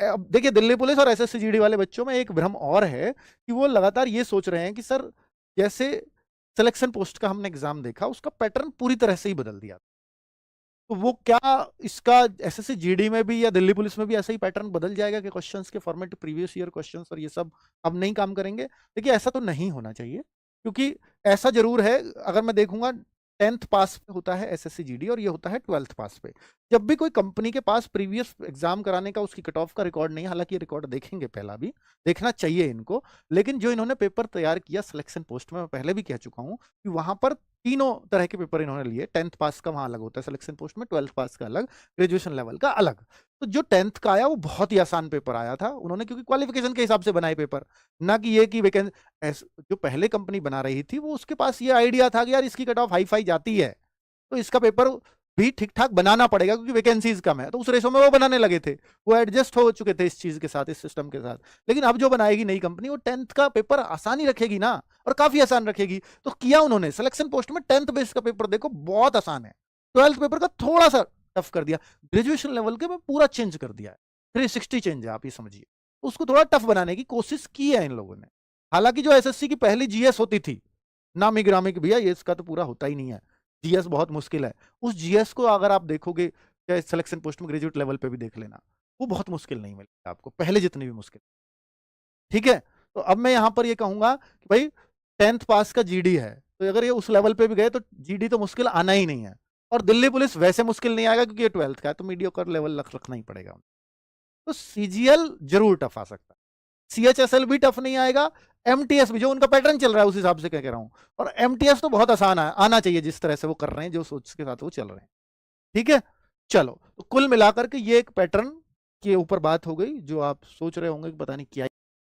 अब देखिए दिल्ली पुलिस और एसएससी जीडी वाले बच्चों में एक भ्रम और है कि वो लगातार ये सोच रहे हैं कि सर जैसे सिलेक्शन पोस्ट का हमने एग्जाम देखा उसका पैटर्न पूरी तरह से ही बदल दिया, तो वो क्या इसका एसएससी जीडी में भी या दिल्ली पुलिस में भी ऐसा ही पैटर्न बदल जाएगा कि क्वेश्चंस के फॉर्मेट प्रीवियस ईयर क्वेश्चंस और ये सब अब नहीं काम करेंगे? देखिए ऐसा तो नहीं होना चाहिए, क्योंकि ऐसा जरूर है, अगर मैं देखूंगा 10th पास पे होता है एसएससी जीडी और ये होता है 12th पास पे। जब भी कोई कंपनी के पास प्रीवियस एग्जाम कराने का उसकी कट ऑफ का रिकॉर्ड नहीं है, हालांकि ये रिकॉर्ड देखेंगे, पहला भी देखना चाहिए इनको, लेकिन जो इन्होंने पेपर तैयार किया सिलेक्शन पोस्ट में, मैं पहले भी कह चुका हूं कि वहां पर तीनों तरह के पेपर इन्होंने लिए। 10th पास का वहां अलग होता है सिलेक्शन पोस्ट में, 12th पास का अलग, ग्रेजुएशन लेवल का अलग। तो जो 10th का आया वो बहुत ही आसान पेपर आया था उन्होंने, क्योंकि क्वालिफिकेशन के हिसाब से बनाए पेपर, ना कि ये कि वैकेंसी। जो पहले कंपनी बना रही थी वो उसके पास ये आइडिया था कि यार इसकी कट ऑफ हाई फाई जाती है तो इसका पेपर भी ठीक ठाक बनाना पड़ेगा क्योंकि वैकेंसीज कम है, तो उस रेशो में वो बनाने लगे थे, वो एडजस्ट हो चुके थे इस चीज के साथ, इस सिस्टम के साथ। लेकिन अब जो बनाएगी नई कंपनी वो 10th का पेपर आसान ही रखेगी ना, और काफी आसान रखेगी। तो किया उन्होंने सिलेक्शन पोस्ट में 10th बेस का पेपर देखो बहुत आसान है, 12th पेपर का थोड़ा सा टफ कर दिया, ग्रेजुएशन लेवल के में पूरा चेंज कर दिया है, 360 चेंज है आप ये समझिए। उसको थोड़ा टफ बनाने की कोशिश की है इन लोगों ने। हालांकि जो एसएससी की पहली जीएस होती थी, नामी ग्रामी भैया, ये इसका तो पूरा होता ही नहीं है, जीएस बहुत मुश्किल है। उस जीएस को अगर आप देखोगे चाहे सिलेक्शन पोस्ट में ग्रेजुएट लेवल पे भी देख लेना, वो बहुत मुश्किल नहीं मिलेगा आपको, पहले जितनी भी मुश्किल। ठीक है, तो अब मैं यहां पर ये कहूंगा कि भाई 10th पास का जीडी है, तो अगर ये उस लेवल पे भी गए तो जीडी तो मुश्किल आना ही नहीं है, और दिल्ली पुलिस वैसे मुश्किल नहीं आएगा क्योंकि ये 12th का है, तो मीडियोकर लेवल रखना ही पड़ेगा। तो सीजीएल जरूर टफ आ सकता है, सीएचएसएल भी टफ नहीं आएगा, एमटीएस भी, जो उनका पैटर्न चल रहा है उस हिसाब से कह रहा हूं, और एमटीएस तो बहुत आसान है, आना चाहिए जिस तरह से वो कर रहे हैं, जो सोच के साथ वो चल रहे हैं। ठीक है, चलो, तो कुल मिलाकर के ये एक पैटर्न के ऊपर बात हो गई, जो आप सोच रहे होंगे कि पता नहीं क्या